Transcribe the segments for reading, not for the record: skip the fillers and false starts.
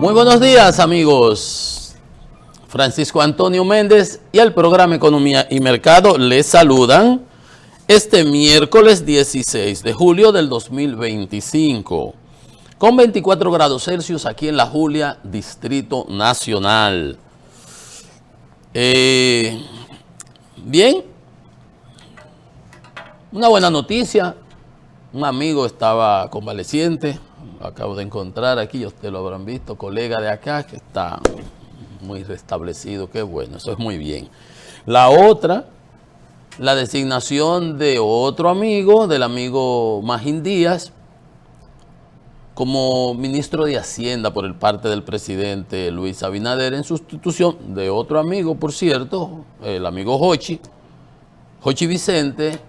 Muy buenos días, amigos. Francisco Antonio Méndez y el programa Economía y Mercado les saludan este miércoles 16 de julio del 2025, con 24 grados Celsius aquí en La Julia, Distrito Nacional. Bien, una buena noticia. Un amigo estaba convaleciente, lo acabo de encontrar aquí, ustedes lo habrán visto, colega de acá, que está muy restablecido, qué bueno, eso es muy bien. La otra, la designación de otro amigo, del amigo Magín Díaz, como ministro de Hacienda por el parte del presidente Luis Abinader, en sustitución de otro amigo, por cierto, el amigo Jochi Vicente,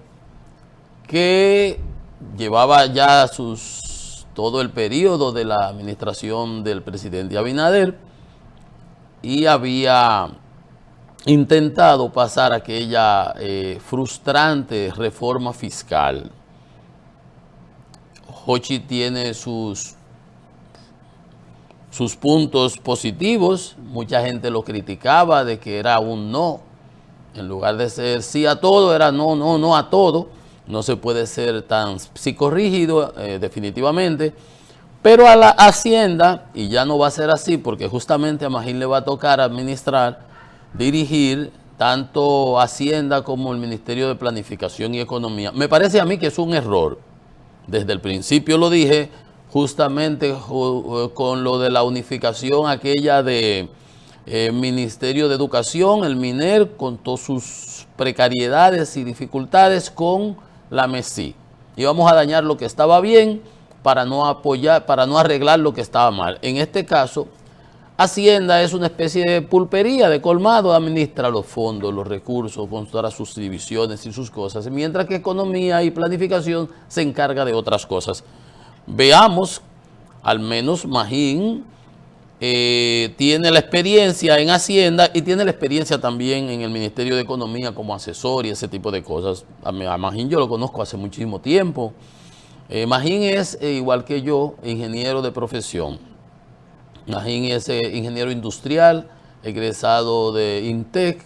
que llevaba ya todo el periodo de la administración del presidente Abinader y había intentado pasar aquella frustrante reforma fiscal. Jochi tiene sus puntos positivos. Mucha gente lo criticaba de que era un no. En lugar de ser sí a todo, era no, no, no a todo. No se puede ser tan psicorrígido, definitivamente. Pero a la Hacienda, y ya no va a ser así, porque justamente a Magín le va a tocar administrar, dirigir tanto Hacienda como el Ministerio de Planificación y Economía. Me parece a mí que es un error. Desde el principio lo dije, justamente con lo de la unificación aquella de Ministerio de Educación, el MINER, con todas sus precariedades y dificultades con la MESI. Íbamos a dañar lo que estaba bien para no apoyar, para no arreglar lo que estaba mal. En este caso, Hacienda es una especie de pulpería, de colmado, administra los fondos, los recursos, con todas sus divisiones y sus cosas, mientras que Economía y Planificación se encarga de otras cosas. Veamos, al menos Magín tiene la experiencia en Hacienda y tiene la experiencia también en el Ministerio de Economía como asesor y ese tipo de cosas. A Magín yo lo conozco hace muchísimo tiempo. Magín es, igual que yo, ingeniero de profesión. Magín es ingeniero industrial, egresado de INTEC,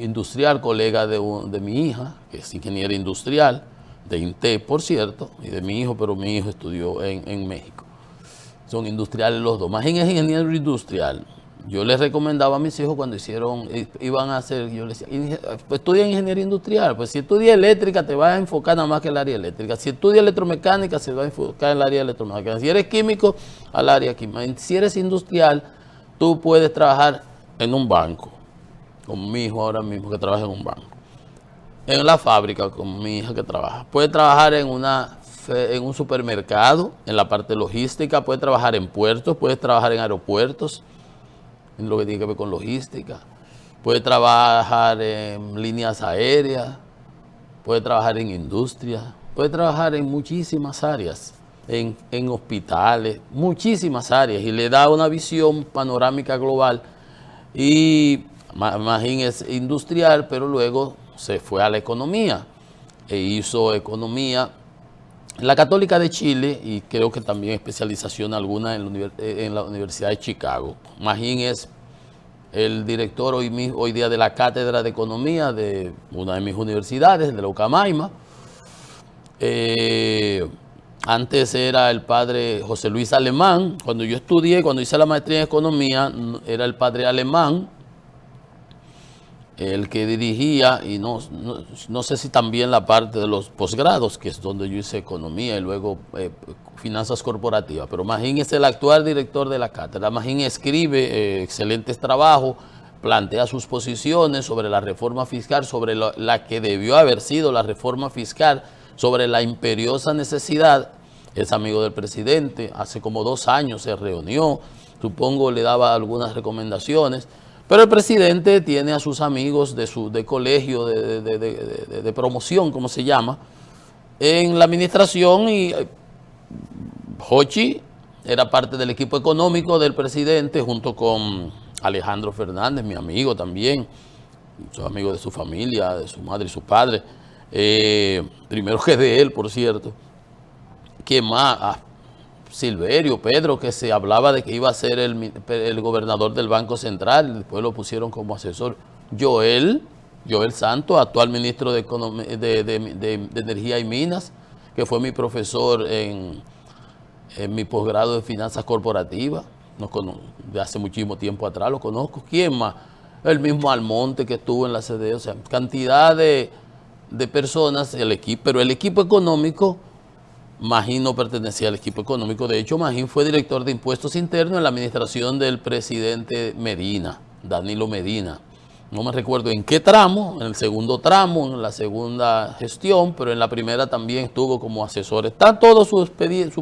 industrial, colega de mi hija, que es ingeniera industrial, de INTEC, por cierto, y de mi hijo, pero mi hijo estudió en México. Son industriales los dos. Magín es ingeniero industrial. Yo les recomendaba a mis hijos cuando iban a hacer, yo les decía, pues estudia ingeniería industrial. Pues si estudia eléctrica te vas a enfocar nada más que el área eléctrica. Si estudia electromecánica se va a enfocar en el área electromecánica. Si eres químico, al área química. Si eres industrial, tú puedes trabajar en un banco. Como mi hijo ahora mismo que trabaja en un banco. En la fábrica, como mi hija que trabaja. Puedes trabajar en un supermercado, en la parte logística, puedes trabajar en puertos, puedes trabajar en aeropuertos, en lo que tiene que ver con logística, puede trabajar en líneas aéreas, puede trabajar en industria, puede trabajar en muchísimas áreas, en hospitales, muchísimas áreas, y le da una visión panorámica global. Y Magín es industrial, pero luego se fue a la economía e hizo economía en la Católica de Chile y creo que también especialización alguna en la Universidad de Chicago. Magín es el director hoy día de la Cátedra de Economía de una de mis universidades, de la Ucamaima. Antes era el padre José Luis Alemán. Cuando yo estudié, cuando hice la maestría en Economía, era el padre Alemán el que dirigía, y no sé si también la parte de los posgrados, que es donde yo hice economía y luego finanzas corporativas, pero Magín es el actual director de la cátedra. Magín escribe excelentes trabajos, plantea sus posiciones sobre la reforma fiscal, sobre la que debió haber sido la reforma fiscal, sobre la imperiosa necesidad. Es amigo del presidente, hace como 2 años se reunió, supongo le daba algunas recomendaciones. Pero el presidente tiene a sus amigos de colegio, de promoción, como se llama, en la administración, y Jochi era parte del equipo económico del presidente junto con Alejandro Fernández, mi amigo también, soy amigo de su familia, de su madre y su padre, primero que de él, por cierto. ¿Quién más? Silverio, Pedro, que se hablaba de que iba a ser el gobernador del Banco Central, después lo pusieron como asesor. Joel Santos, actual ministro de Energía y Minas, que fue mi profesor en mi posgrado de Finanzas Corporativas, de hace muchísimo tiempo atrás, lo conozco. ¿Quién más? El mismo Almonte que estuvo en la CDE, o sea, cantidad de personas, pero el equipo económico, Magín no pertenecía al equipo económico. De hecho, Magín fue director de impuestos internos en la administración del presidente Medina, Danilo Medina. No me recuerdo en qué tramo, en el segundo tramo, en la segunda gestión, pero en la primera también estuvo como asesor. Está todo su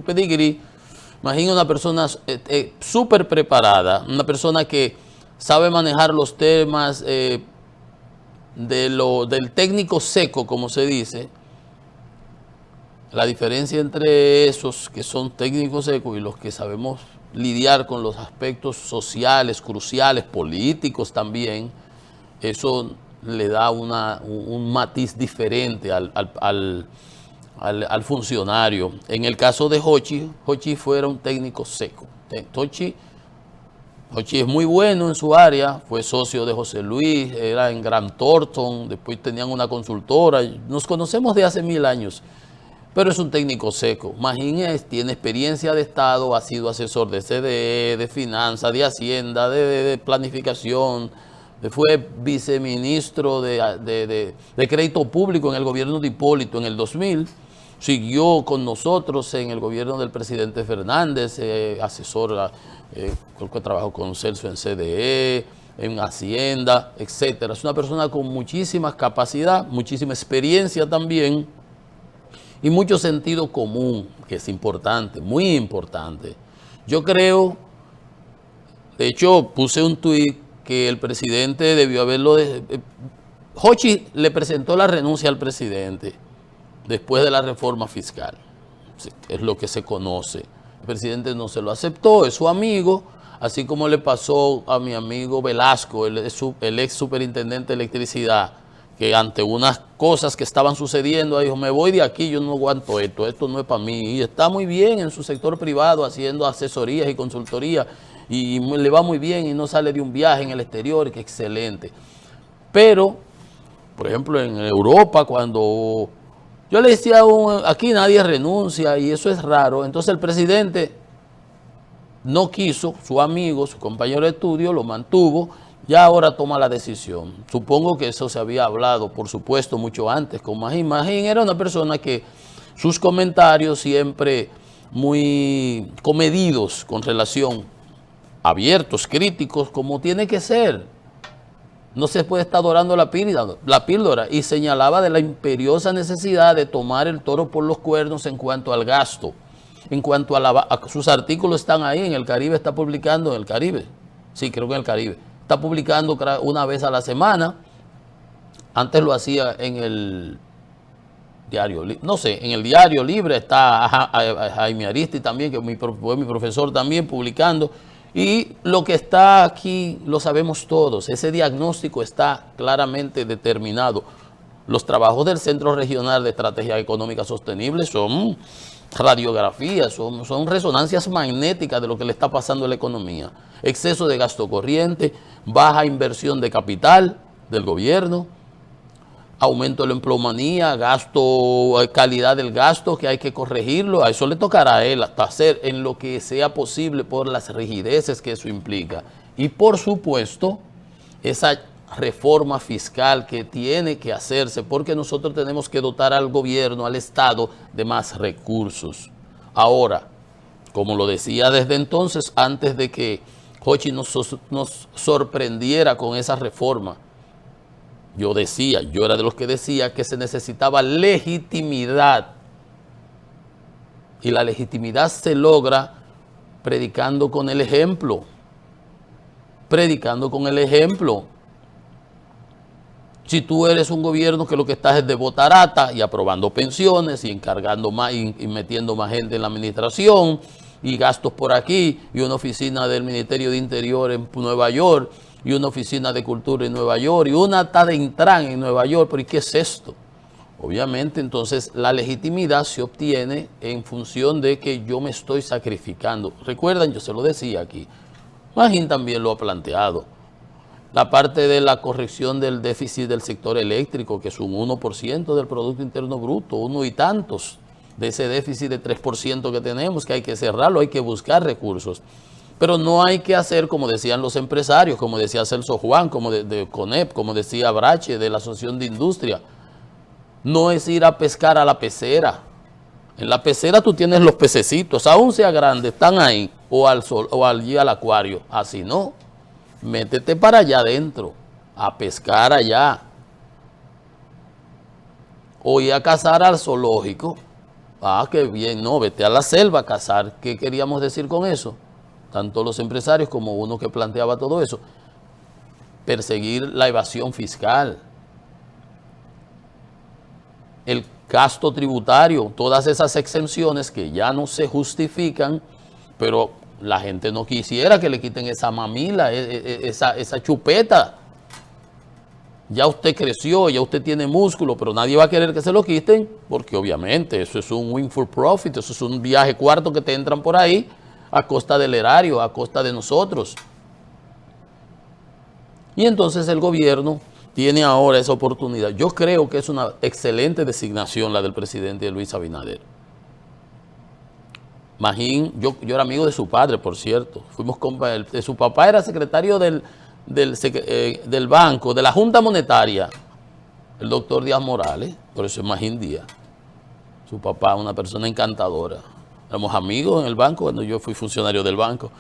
pedigrí. Magín es una persona súper preparada, una persona que sabe manejar los temas del técnico seco, como se dice. La diferencia entre esos que son técnicos secos y los que sabemos lidiar con los aspectos sociales, cruciales, políticos también, eso le da un matiz diferente al funcionario. En el caso de Jochi fuera un técnico seco. Jochi es muy bueno en su área, fue socio de José Luis, era en Grant Thornton, después tenían una consultora, nos conocemos de hace 1000 años. Pero es un técnico seco. Magín tiene experiencia de Estado, ha sido asesor de CDE, de finanzas, de Hacienda, de planificación, fue viceministro de Crédito Público en el gobierno de Hipólito en el 2000, siguió con nosotros en el gobierno del presidente Fernández, asesor, creo que trabajó con Celso en CDE, en Hacienda, etcétera. Es una persona con muchísima capacidad, muchísima experiencia también, y mucho sentido común, que es importante, muy importante. Yo creo, de hecho, puse un tuit que el presidente debió haberlo... Jochi le presentó la renuncia al presidente después de la reforma fiscal. Es lo que se conoce. El presidente no se lo aceptó, es su amigo, así como le pasó a mi amigo Velasco, el ex superintendente de electricidad, que ante unas cosas que estaban sucediendo, dijo, me voy de aquí, yo no aguanto esto no es para mí. Y está muy bien en su sector privado haciendo asesorías y consultorías, y le va muy bien y no sale de un viaje en el exterior, que excelente. Pero, por ejemplo, en Europa, cuando yo le decía, aquí nadie renuncia y eso es raro, entonces el presidente no quiso, su amigo, su compañero de estudio, lo mantuvo. Ya ahora toma la decisión. Supongo que eso se había hablado, por supuesto, mucho antes con Magín. Magín era una persona que sus comentarios siempre muy comedidos con relación, abiertos, críticos, como tiene que ser. No se puede estar dorando la píldora. Y señalaba de la imperiosa necesidad de tomar el toro por los cuernos en cuanto al gasto. En cuanto a sus artículos están ahí, en el Caribe está publicando, en el Caribe. Sí, creo que en el Caribe. Está publicando una vez a la semana. Antes lo hacía en el diario, no sé, en el Diario Libre. Está Jaime Aristi también, que fue mi profesor también, publicando. Y lo que está aquí lo sabemos todos. Ese diagnóstico está claramente determinado. Los trabajos del Centro Regional de Estrategia Económica Sostenible son radiografías, son resonancias magnéticas de lo que le está pasando a la economía. Exceso de gasto corriente, baja inversión de capital del gobierno, aumento de la empleomanía, calidad del gasto, que hay que corregirlo. A eso le tocará a él hacer en lo que sea posible por las rigideces que eso implica. Y por supuesto, esa reforma fiscal que tiene que hacerse, porque nosotros tenemos que dotar al gobierno, al Estado, de más recursos. Ahora, como lo decía desde entonces, antes de que Jochi nos sorprendiera con esa reforma, yo era de los que decía que se necesitaba legitimidad. Y la legitimidad se logra predicando con el ejemplo. Predicando con el ejemplo. Si tú eres un gobierno que lo que estás es de botarata y aprobando pensiones y encargando más y metiendo más gente en la administración y gastos por aquí y una oficina del Ministerio de Interior en Nueva York y una oficina de Cultura en Nueva York y una de Intran en Nueva York, pero ¿y qué es esto? Obviamente, entonces, la legitimidad se obtiene en función de que yo me estoy sacrificando. Recuerdan, yo se lo decía aquí, Magín también lo ha planteado. La parte de la corrección del déficit del sector eléctrico, que es un 1% del Producto Interno Bruto, uno y tantos de ese déficit de 3% que tenemos, que hay que cerrarlo, hay que buscar recursos. Pero no hay que hacer como decían los empresarios, como decía Celso Juan, como de CONEP, como decía Brache, de la Asociación de Industria. No es ir a pescar a la pecera. En la pecera tú tienes los pececitos, aún sea grande, están ahí, o al sol, o allí al acuario. Así no. Métete para allá adentro, a pescar allá. O ir a cazar al zoológico. Ah, qué bien, no, vete a la selva a cazar. ¿Qué queríamos decir con eso? Tanto los empresarios como uno que planteaba todo eso. Perseguir la evasión fiscal. El gasto tributario, todas esas exenciones que ya no se justifican, pero la gente no quisiera que le quiten esa mamila, esa chupeta. Ya usted creció, ya usted tiene músculo, pero nadie va a querer que se lo quiten, porque obviamente eso es un win for profit, eso es un viaje cuarto que te entran por ahí a costa del erario, a costa de nosotros. Y entonces el gobierno tiene ahora esa oportunidad. Yo creo que es una excelente designación la del presidente Luis Abinader. Magín, yo era amigo de su padre, por cierto. Fuimos de su papá era secretario del banco, de la Junta Monetaria, el doctor Díaz Morales, por eso es Magín Díaz. Su papá, una persona encantadora. Éramos amigos en el banco cuando yo fui funcionario del banco.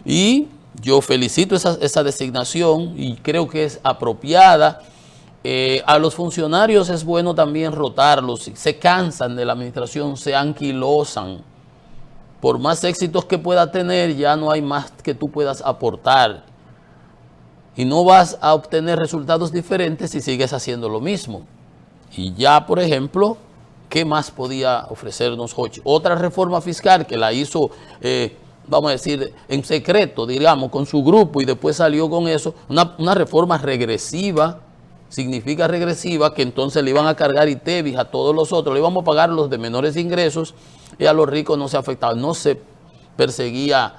Y yo felicito esa designación y creo que es apropiada. A los funcionarios es bueno también rotarlos. Se cansan de la administración, se anquilosan. Por más éxitos que pueda tener, ya no hay más que tú puedas aportar. Y no vas a obtener resultados diferentes si sigues haciendo lo mismo. Y ya, por ejemplo, ¿qué más podía ofrecernos Hochi? Otra reforma fiscal que la hizo, vamos a decir, en secreto, digamos, con su grupo y después salió con eso. Una reforma regresiva, significa regresiva, que entonces le iban a cargar ITEVIS a todos los otros, le íbamos a pagar los de menores ingresos y a los ricos no se afectaba, no se perseguía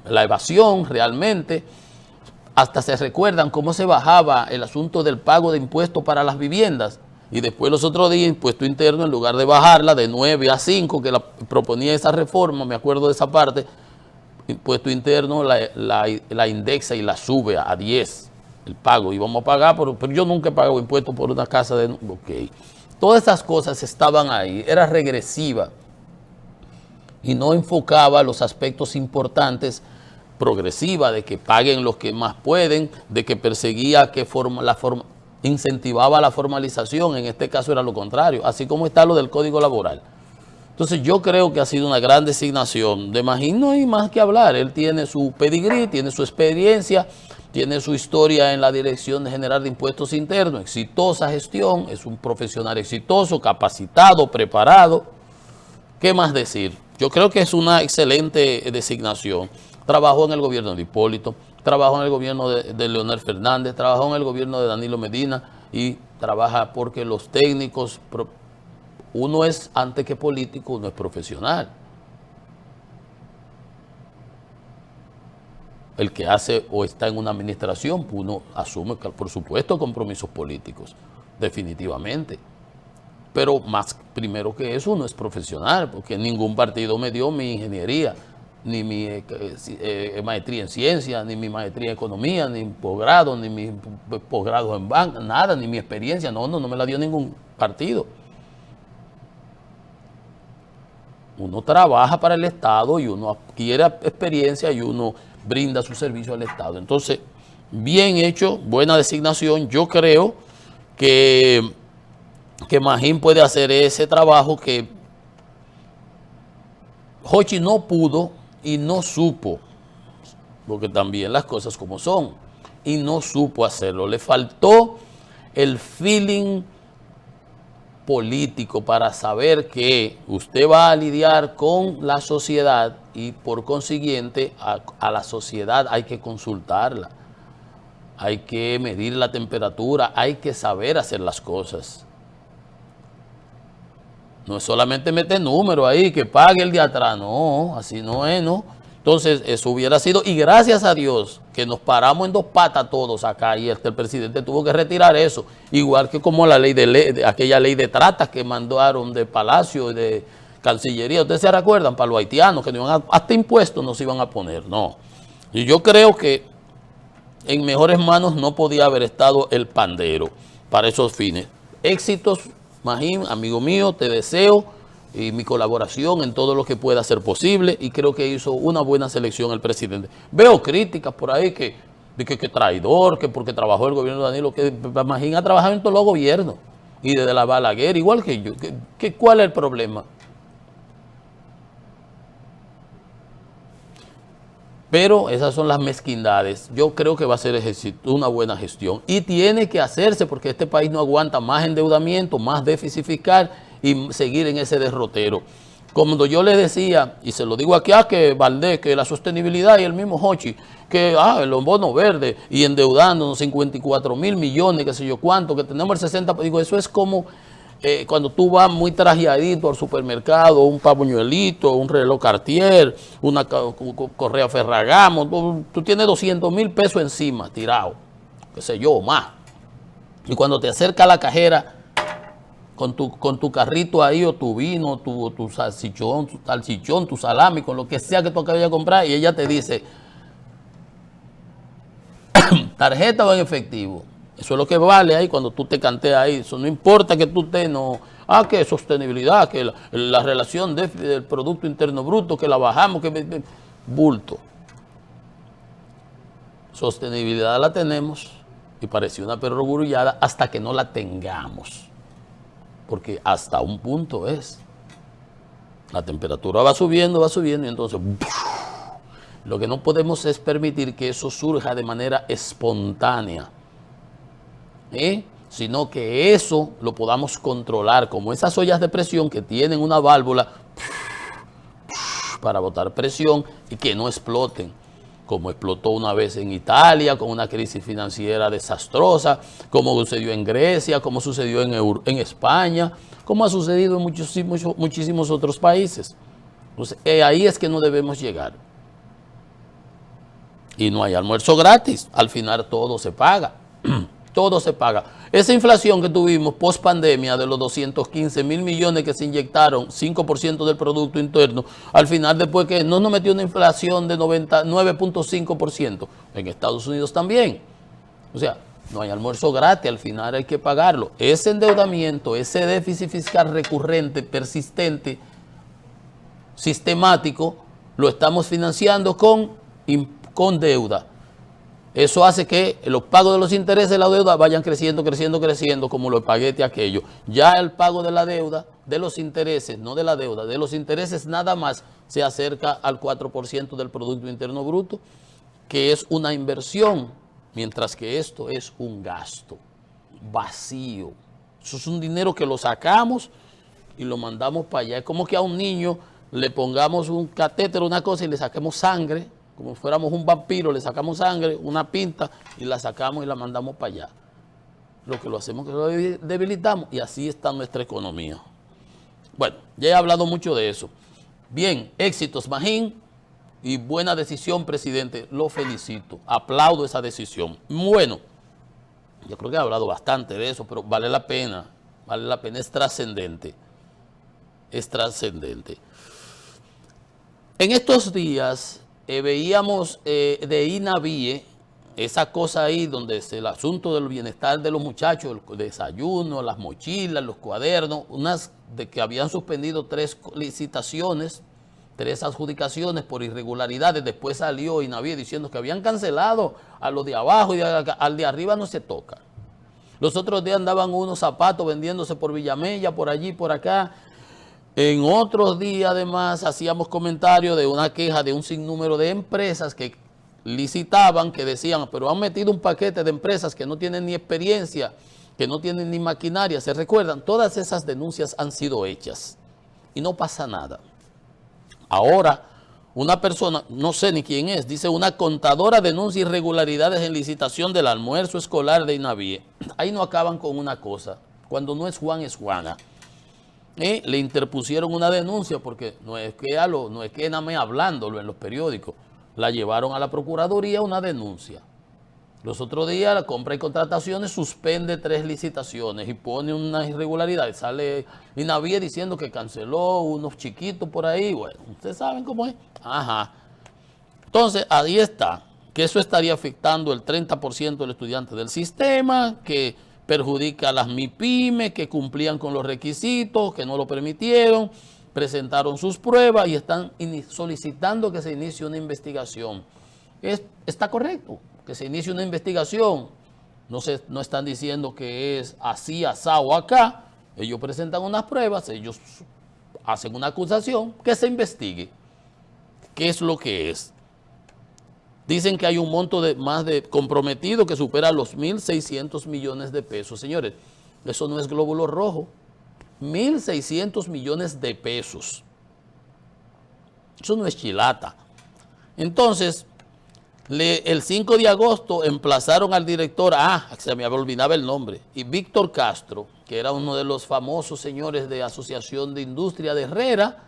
la evasión realmente. Hasta se recuerdan cómo se bajaba el asunto del pago de impuestos para las viviendas. Y después los otros días, impuesto interno, en lugar de bajarla de 9 a 5, que proponía esa reforma, me acuerdo de esa parte, impuesto interno la indexa y la sube a 10, el pago. Y vamos a pagar, pero yo nunca he pagado impuestos por una casa de... Ok. Todas esas cosas estaban ahí, era regresiva y no enfocaba los aspectos importantes, progresiva, de que paguen los que más pueden, de que perseguía que incentivaba la formalización, en este caso era lo contrario, así como está lo del Código Laboral. Entonces yo creo que ha sido una gran designación. De Magín no hay más que hablar, él tiene su pedigrí, tiene su experiencia, tiene su historia en la Dirección General de Impuestos Internos, exitosa gestión, es un profesional exitoso, capacitado, preparado. ¿Qué más decir? Yo creo que es una excelente designación. Trabajó en el gobierno de Hipólito, trabajó en el gobierno de Leonel Fernández, trabajó en el gobierno de Danilo Medina y trabaja porque los técnicos, uno es antes que político, uno es profesional. El que hace o está en una administración, uno asume, por supuesto, compromisos políticos, definitivamente. Pero más primero que eso, uno es profesional, porque ningún partido me dio mi ingeniería, ni mi maestría en ciencia, ni mi maestría en economía, ni posgrado, ni mi posgrado en banca, nada, ni mi experiencia, no me la dio ningún partido. Uno trabaja para el Estado y uno adquiere experiencia y uno brinda su servicio al Estado. Entonces, bien hecho, buena designación. Yo creo que Magín puede hacer ese trabajo que Hochi no pudo y no supo, porque también las cosas como son, y no supo hacerlo. Le faltó el feeling político para saber que usted va a lidiar con la sociedad y por consiguiente a la sociedad hay que consultarla. hay que medir la temperatura, hay que saber hacer las cosas. No es solamente meter números ahí, que pague el de atrás, no, así no es, ¿no? Entonces, eso hubiera sido, y gracias a Dios, que nos paramos en dos patas todos acá, y el presidente tuvo que retirar eso, igual que como la ley aquella ley de tratas que mandaron de Palacio y de Cancillería. ¿Ustedes se recuerdan? Para los haitianos, que no iban hasta impuestos nos iban a poner, no. Y yo creo que en mejores manos no podía haber estado el pandero para esos fines. Éxitos, Magín, amigo mío, te deseo y mi colaboración en todo lo que pueda ser posible, y creo que hizo una buena selección el presidente. Veo críticas por ahí que traidor, que porque trabajó el gobierno de Danilo, que Magín ha trabajado en todos los gobiernos y desde la Balaguer, igual que yo. ¿Cuál es el problema? Pero esas son las mezquindades. Yo creo que va a ser una buena gestión. Y tiene que hacerse porque este país no aguanta más endeudamiento, más déficit fiscal y seguir en ese derrotero. Como yo le decía, y se lo digo aquí, que Valdés, que la sostenibilidad, y el mismo Hochi, que los bonos verdes y endeudándonos 54 mil millones, qué sé yo cuánto, que tenemos el 60%. Digo, eso es como cuando tú vas muy trajeadito al supermercado, un pañuelito, un reloj Cartier, una correa Ferragamo, tú tienes 200 mil pesos encima, tirado, qué sé yo, más. Y cuando te acerca a la cajera con tu carrito ahí, o tu vino, tu salchichón, tu salami, con lo que sea que tú acabas de comprar, y ella te dice, ¿tarjeta o en efectivo? Eso es lo que vale ahí cuando tú te canteas ahí. Eso no importa que tú estés, no. Que sostenibilidad, que la relación del Producto Interno Bruto, que la bajamos, que bulto. Sostenibilidad la tenemos y pareció una perogrullada hasta que no la tengamos. Porque hasta un punto es. La temperatura va subiendo y entonces lo que no podemos es permitir que eso surja de manera espontánea. Sino que eso lo podamos controlar, como esas ollas de presión que tienen una válvula para botar presión y que no exploten, como explotó una vez en Italia con una crisis financiera desastrosa, como sucedió en Grecia, como sucedió en España, como ha sucedido en muchísimos otros países. Entonces, ahí es que no debemos llegar. Y no hay almuerzo gratis, al final todo se paga. Todo se paga. Esa inflación que tuvimos post pandemia de los 215 mil millones que se inyectaron, 5% del Producto Interno, al final después que no nos metió una inflación de 9.5%, en Estados Unidos también. O sea, no hay almuerzo gratis, al final hay que pagarlo. Ese endeudamiento, ese déficit fiscal recurrente, persistente, sistemático, lo estamos financiando con deuda. Eso hace que los pagos de los intereses de la deuda vayan creciendo, como los paguetes aquellos. Ya el pago de la deuda, de los intereses, no de la deuda, de los intereses nada más se acerca al 4% del Producto Interno Bruto, que es una inversión, mientras que esto es un gasto vacío. Eso es un dinero que lo sacamos y lo mandamos para allá. Es como que a un niño le pongamos un catéter, una cosa, y le saquemos sangre, como fuéramos un vampiro, le sacamos sangre, una pinta, y la sacamos y la mandamos para allá. Lo que lo hacemos es que lo debilitamos, y así está nuestra economía. Bueno, ya he hablado mucho de eso. Bien, éxitos, Magín, y buena decisión, presidente. Lo felicito, aplaudo esa decisión. Bueno, yo creo que he hablado bastante de eso, pero vale la pena, es trascendente. Es trascendente. En estos días veíamos de INAVIE, esa cosa ahí donde es el asunto del bienestar de los muchachos, el desayuno, las mochilas, los cuadernos, unas de que habían suspendido 3 licitaciones, 3 adjudicaciones por irregularidades. Después salió INAVIE diciendo que habían cancelado a los de abajo y al de arriba no se toca. Los otros días andaban unos zapatos vendiéndose por Villamella, por allí, por acá. En otros días, además, hacíamos comentarios de una queja de un sinnúmero de empresas que licitaban, que decían, pero han metido un paquete de empresas que no tienen ni experiencia, que no tienen ni maquinaria. ¿Se recuerdan? Todas esas denuncias han sido hechas y no pasa nada. Ahora, una persona, no sé ni quién es, dice una contadora denuncia irregularidades en licitación del almuerzo escolar de INAVIE. Ahí no acaban con una cosa, cuando no es Juan es Juana. Le interpusieron una denuncia porque no es que nada más hablándolo en los periódicos, la llevaron a la Procuraduría una denuncia. Los otros días la compra y contrataciones suspende 3 licitaciones y pone una irregularidad. Sale INAVIE diciendo que canceló unos chiquitos por ahí. Bueno, ustedes saben cómo es. Ajá. Entonces, ahí está, que eso estaría afectando el 30% del estudiante del sistema, que perjudica a las MIPYME, que cumplían con los requisitos, que no lo permitieron, presentaron sus pruebas y están solicitando que se inicie una investigación. Está correcto que se inicie una investigación. No están diciendo que es así, asado, acá. Ellos presentan unas pruebas, ellos hacen una acusación, que se investigue. ¿Qué es lo que es? Dicen que hay un monto más de comprometido que supera los 1.600 millones de pesos. Señores, eso no es glóbulo rojo. 1.600 millones de pesos. Eso no es chilata. Entonces, el 5 de agosto emplazaron al director, se me olvidaba el nombre, y Víctor Castro, que era uno de los famosos señores de Asociación de Industria de Herrera,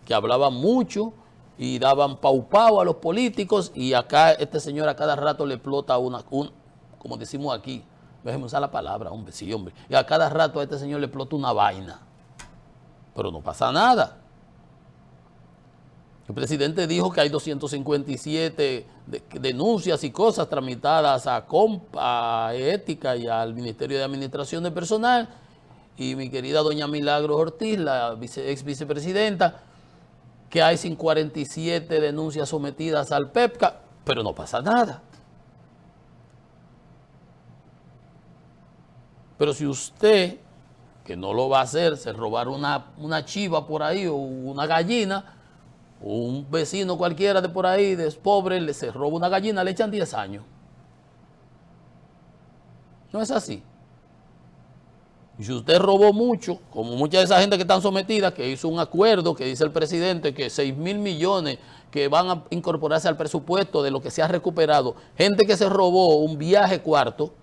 que hablaba mucho y daban pau a los políticos, y acá este señor a cada rato le explota como decimos aquí, déjeme usar la palabra, hombre, sí, hombre, y a cada rato a este señor le explota una vaina, pero no pasa nada. El presidente dijo que hay 257 denuncias y cosas tramitadas a Ética y al Ministerio de Administración de Personal, y mi querida doña Milagros Ortiz, la ex vicepresidenta, que hay 47 denuncias sometidas al PEPCA, pero no pasa nada. Pero si usted, que no lo va a hacer, se robar una chiva por ahí o una gallina, o un vecino cualquiera de por ahí, de pobre, se roba una gallina, le echan 10 años. No es así. Y si usted robó mucho, como mucha de esa gente que están sometidas, que hizo un acuerdo, que dice el presidente, que 6.000 millones que van a incorporarse al presupuesto de lo que se ha recuperado, gente que se robó un viaje cuarto,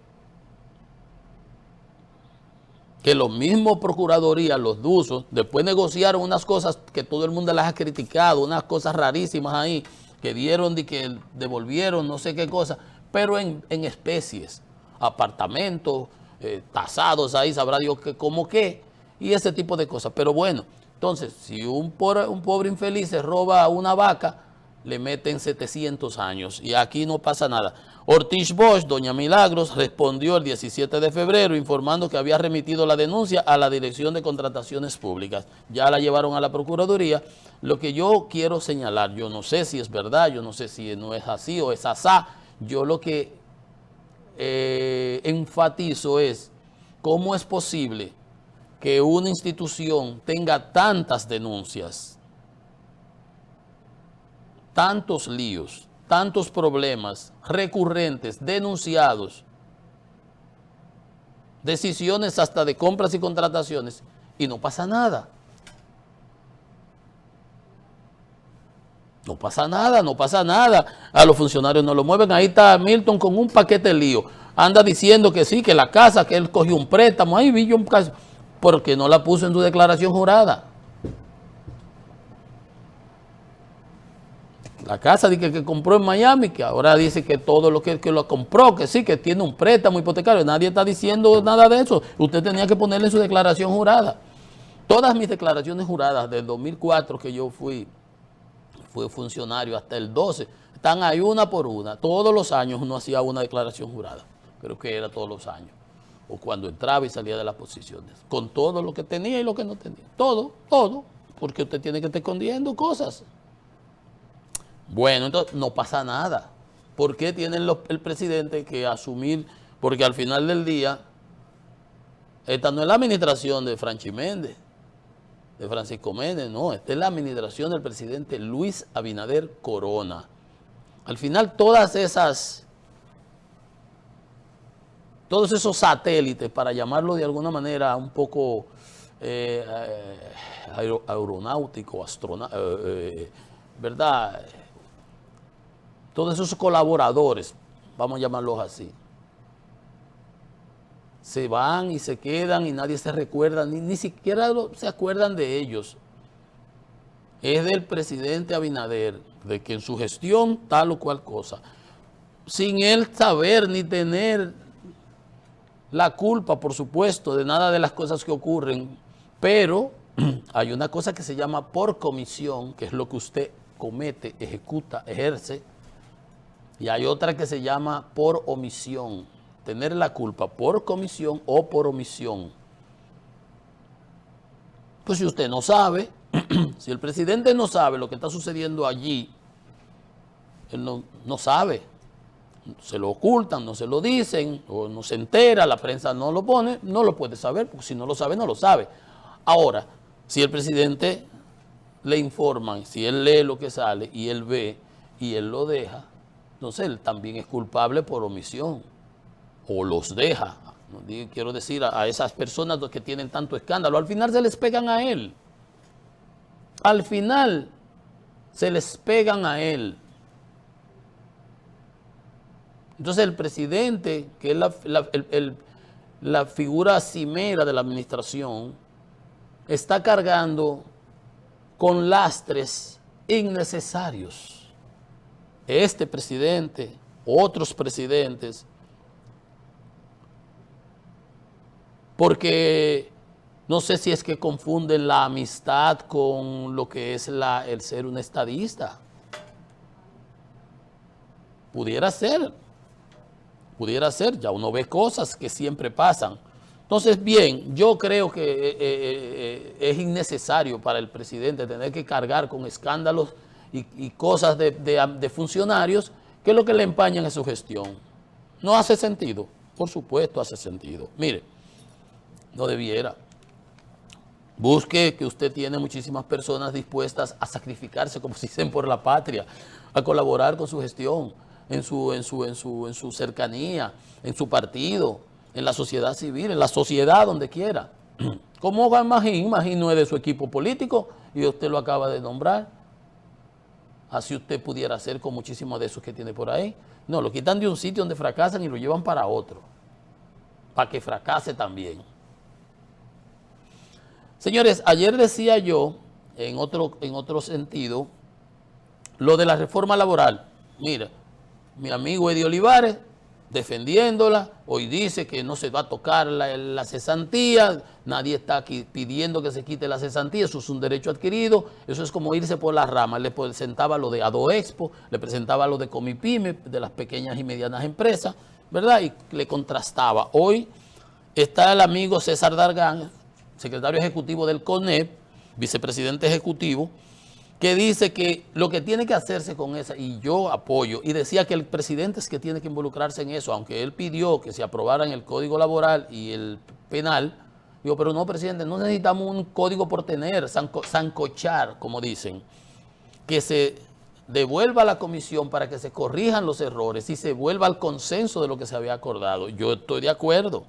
que los mismos procuradurías, los DUSOS, después negociaron unas cosas que todo el mundo las ha criticado, unas cosas rarísimas ahí, que dieron, que devolvieron no sé qué cosa, pero en especies, apartamentos, tasados ahí, sabrá Dios que como qué, y ese tipo de cosas. Pero bueno, entonces, si un pobre infeliz se roba una vaca, le meten 700 años y aquí no pasa nada. Ortiz Bosch, doña Milagros, respondió el 17 de febrero informando que había remitido la denuncia a la Dirección de Contrataciones Públicas. Ya la llevaron a la Procuraduría. Lo que yo quiero señalar, yo no sé si es verdad, yo no sé si no es así o es asá. Yo lo que enfatizo es cómo es posible que una institución tenga tantas denuncias, tantos líos, tantos problemas recurrentes, denunciados, decisiones hasta de compras y contrataciones, y no pasa nada. No pasa nada, no pasa nada. A los funcionarios no lo mueven. Ahí está Milton con un paquete de lío. Anda diciendo que sí, que la casa, que él cogió un préstamo. Ahí vi yo un caso, porque no la puso en su declaración jurada. La casa que compró en Miami, que ahora dice que todo lo que lo compró, que sí, que tiene un préstamo hipotecario. Nadie está diciendo nada de eso. Usted tenía que ponerle en su declaración jurada. Todas mis declaraciones juradas del 2004 que yo fui funcionario hasta el 12, están ahí una por una. Todos los años uno hacía una declaración jurada. Creo que era todos los años. O cuando entraba y salía de las posiciones. Con todo lo que tenía y lo que no tenía. Todo. Porque usted tiene que estar escondiendo cosas. Bueno, entonces no pasa nada. ¿Por qué tiene el presidente que asumir? Porque al final del día, esta no es la administración de Franchi Méndez, de Francisco Méndez, no. Esta es la administración del presidente Luis Abinader Corona. Al final todos esos satélites, para llamarlo de alguna manera un poco aeronáutico, ¿verdad? Todos esos colaboradores, vamos a llamarlos así, se van y se quedan y nadie se recuerda, ni siquiera se acuerdan de ellos. Es del presidente Abinader, de que en su gestión tal o cual cosa, sin él saber ni tener la culpa, por supuesto, de nada de las cosas que ocurren, pero hay una cosa que se llama por comisión, que es lo que usted comete, ejecuta, ejerce, y hay otra que se llama por omisión, tener la culpa por comisión o por omisión. Pues si usted no sabe, si el presidente no sabe lo que está sucediendo allí, él no sabe, se lo ocultan, no se lo dicen, o no se entera, la prensa no lo pone, no lo puede saber, porque si no lo sabe, no lo sabe. Ahora, si el presidente le informan, si él lee lo que sale y él ve y él lo deja, entonces él también es culpable por omisión, o los deja. Quiero decir, a esas personas que tienen tanto escándalo, al final se les pegan a él. Al final se les pegan a él. Entonces el presidente, que es la figura cimera de la administración, está cargando con lastres innecesarios. Este presidente, otros presidentes, porque no sé si es que confunden la amistad con lo que es el ser un estadista. Pudiera ser, ya uno ve cosas que siempre pasan. Entonces, bien, yo creo que es innecesario para el presidente tener que cargar con escándalos y cosas de funcionarios que es lo que le empañan en su gestión. No hace sentido, por supuesto hace sentido. Mire, no debiera. Busque que usted tiene muchísimas personas dispuestas a sacrificarse, como se dicen, por la patria, a colaborar con su gestión, en su cercanía, en su partido, en la sociedad civil, en la sociedad, donde quiera. Como Magín no es de su equipo político y usted lo acaba de nombrar. Así usted pudiera hacer con muchísimos de esos que tiene por ahí. No, lo quitan de un sitio donde fracasan y lo llevan para otro, para que fracase también. Señores, ayer decía yo, en otro sentido, lo de la reforma laboral. Mira, mi amigo Eddie Olivares, defendiéndola, hoy dice que no se va a tocar la cesantía, nadie está aquí pidiendo que se quite la cesantía, eso es un derecho adquirido, eso es como irse por las ramas. Le presentaba lo de Adoexpo, le presentaba lo de Comipyme, de las pequeñas y medianas empresas, ¿verdad? Y le contrastaba. Hoy está el amigo César Dargan, secretario ejecutivo del CONEP, vicepresidente ejecutivo, que dice que lo que tiene que hacerse con esa, y yo apoyo, y decía que el presidente es que tiene que involucrarse en eso, aunque él pidió que se aprobaran el Código Laboral y el Penal. Digo, pero no, presidente, no necesitamos un código por tener, sancochar, como dicen, que se devuelva a la comisión para que se corrijan los errores y se vuelva al consenso de lo que se había acordado. Yo estoy de acuerdo.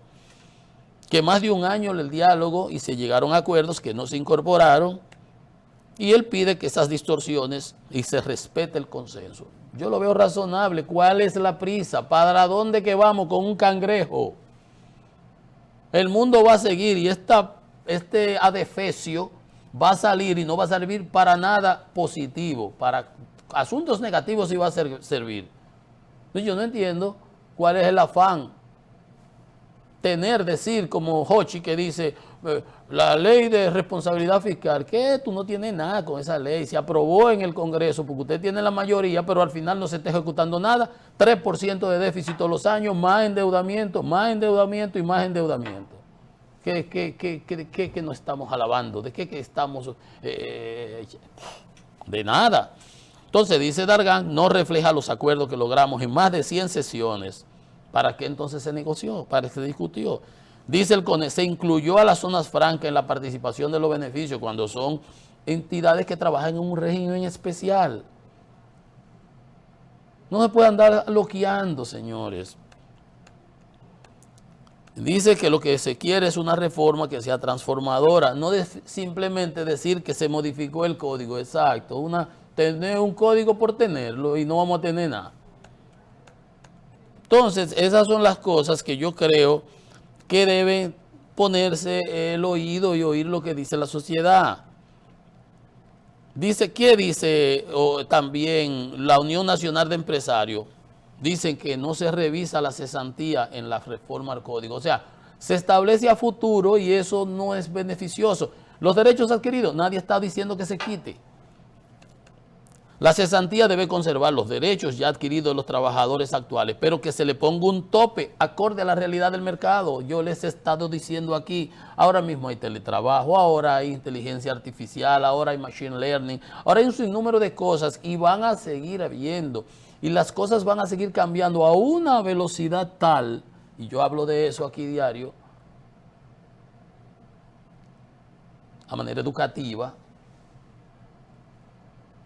Que más de un año el diálogo y se llegaron a acuerdos que no se incorporaron, y él pide que esas distorsiones y se respete el consenso. Yo lo veo razonable. ¿Cuál es la prisa? ¿Para dónde que vamos con un cangrejo? El mundo va a seguir y este adefesio va a salir y no va a servir para nada positivo. Para asuntos negativos sí va a servir. Entonces yo no entiendo cuál es el afán. Decir como Hochi, que dice la ley de responsabilidad fiscal, que tú no tienes nada con esa ley, se aprobó en el Congreso porque usted tiene la mayoría, pero al final no se está ejecutando nada, 3% de déficit todos los años, más endeudamiento y más endeudamiento. ¿Qué nos estamos alabando? ¿De qué estamos? De nada. Entonces dice Dargan, no refleja los acuerdos que logramos en más de 100 sesiones. ¿Para qué entonces se negoció? ¿Para qué se discutió? Dice el CONE, se incluyó a las zonas francas en la participación de los beneficios cuando son entidades que trabajan en un régimen especial. No se puede andar loqueando, señores. Dice que lo que se quiere es una reforma que sea transformadora, no simplemente decir que se modificó el código, exacto, una tener un código por tenerlo y no vamos a tener nada. Entonces, esas son las cosas que yo creo que deben ponerse el oído y oír lo que dice la sociedad. Dice, ¿qué dice también la Unión Nacional de Empresarios? Dicen que no se revisa la cesantía en la reforma al código. O sea, se establece a futuro y eso no es beneficioso. Los derechos adquiridos, nadie está diciendo que se quite. La cesantía debe conservar los derechos ya adquiridos de los trabajadores actuales, pero que se le ponga un tope acorde a la realidad del mercado. Yo les he estado diciendo aquí, ahora mismo hay teletrabajo, ahora hay inteligencia artificial, ahora hay machine learning, ahora hay un sinnúmero de cosas y van a seguir habiendo. Y las cosas van a seguir cambiando a una velocidad tal, y yo hablo de eso aquí diario, a manera educativa,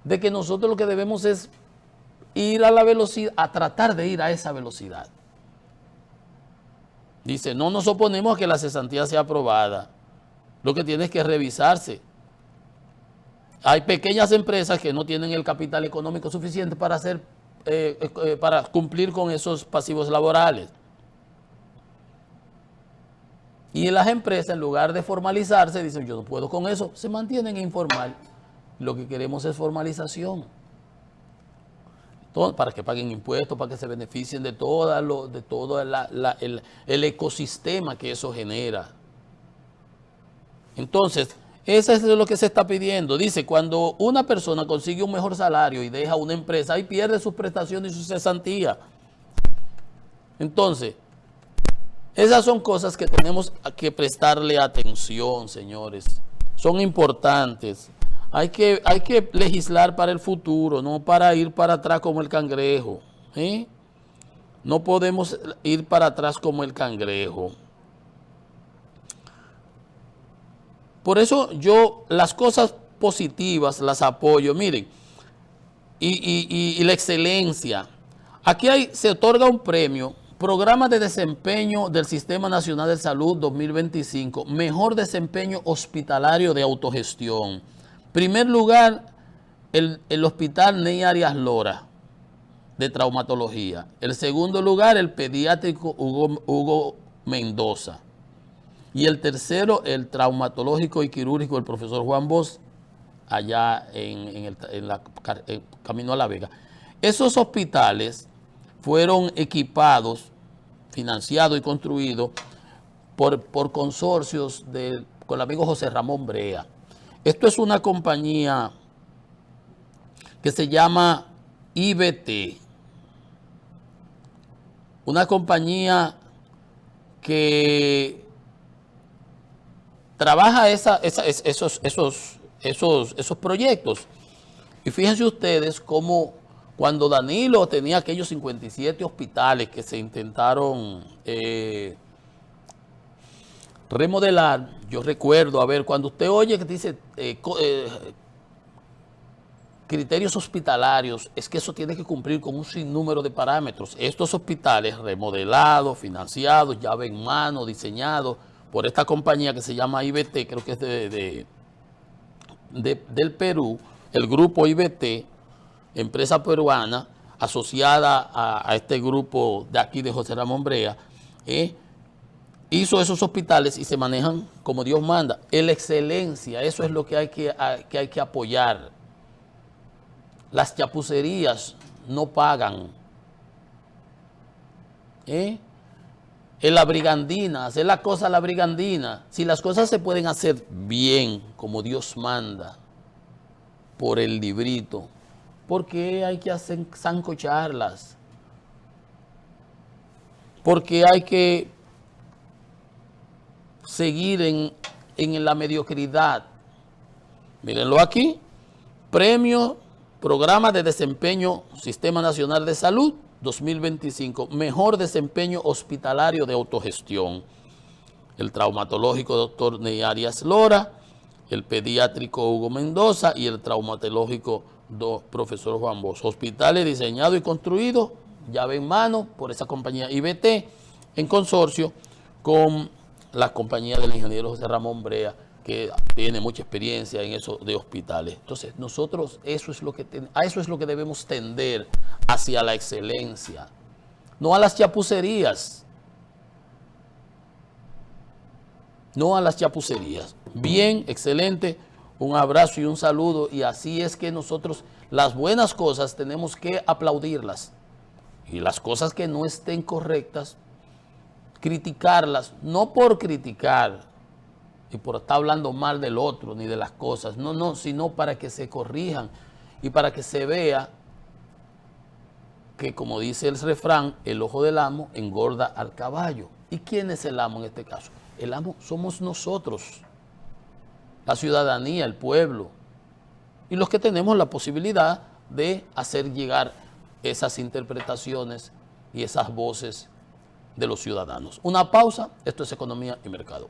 de que nosotros lo que debemos es ir a la velocidad, a tratar de ir a esa velocidad. Dice, no nos oponemos a que la cesantía sea aprobada. Lo que tiene es que revisarse. Hay pequeñas empresas que no tienen el capital económico suficiente para para cumplir con esos pasivos laborales. Y las empresas, en lugar de formalizarse, dicen, yo no puedo con eso, se mantienen informal. Lo que queremos es formalización. Todo, para que paguen impuestos, para que se beneficien de todo el ecosistema que eso genera. Entonces, eso es lo que se está pidiendo. Dice, cuando una persona consigue un mejor salario y deja una empresa, ahí pierde sus prestaciones y su cesantía. Entonces, esas son cosas que tenemos que prestarle atención, señores. Son importantes. Hay que legislar para el futuro, no para ir para atrás como el cangrejo. No podemos ir para atrás como el cangrejo. Por eso yo las cosas positivas las apoyo. Miren, y la excelencia. Aquí se otorga un premio, Programa de Desempeño del Sistema Nacional de Salud 2025, Mejor Desempeño Hospitalario de Autogestión. Primer lugar, el Hospital Ney Arias Lora, de traumatología. El segundo lugar, el pediátrico Hugo Mendoza. Y el tercero, el traumatológico y quirúrgico del profesor Juan Bosch, allá en camino a La Vega. Esos hospitales fueron equipados, financiados y construidos por consorcios con el amigo José Ramón Brea. Esto es una compañía que se llama IBT, una compañía que trabaja esos proyectos. Y fíjense ustedes cómo cuando Danilo tenía aquellos 57 hospitales que se intentaron remodelar, yo recuerdo, a ver, cuando usted oye que dice criterios hospitalarios, es que eso tiene que cumplir con un sinnúmero de parámetros. Estos hospitales remodelados, financiados, llave en mano, diseñados por esta compañía que se llama IBT, creo que es del Perú, el grupo IBT, empresa peruana asociada a este grupo de aquí de José Ramón Brea, hizo esos hospitales y se manejan como Dios manda. La excelencia, eso es lo que hay que apoyar. Las chapucerías no pagan. En la brigandina, hacer la cosa a la brigandina. Si las cosas se pueden hacer bien, como Dios manda, por el librito, ¿por qué hay que sancocharlas? Porque hay que seguir en la mediocridad. Mírenlo aquí, premio, Programa de Desempeño Sistema Nacional de Salud 2025, Mejor Desempeño Hospitalario de Autogestión. El traumatológico Dr. Ney Arias Lora, el pediátrico Hugo Mendoza y el traumatológico profesor Juan Bosch. Hospitales diseñados y construidos, llave en mano, por esa compañía IBT, en consorcio con la compañía del ingeniero José Ramón Brea, que tiene mucha experiencia en eso de hospitales. Entonces, nosotros a eso es lo que debemos tender, hacia la excelencia, no a las chapucerías. No a las chapucerías. Bien, excelente, un abrazo y un saludo, y así es que nosotros las buenas cosas tenemos que aplaudirlas, y las cosas que no estén correctas, criticarlas, no por criticar y por estar hablando mal del otro ni de las cosas, no, sino para que se corrijan y para que se vea que, como dice el refrán, el ojo del amo engorda al caballo. ¿Y quién es el amo en este caso? El amo somos nosotros, la ciudadanía, el pueblo, y los que tenemos la posibilidad de hacer llegar esas interpretaciones y esas voces de los ciudadanos. Una pausa, esto es Economía y Mercado.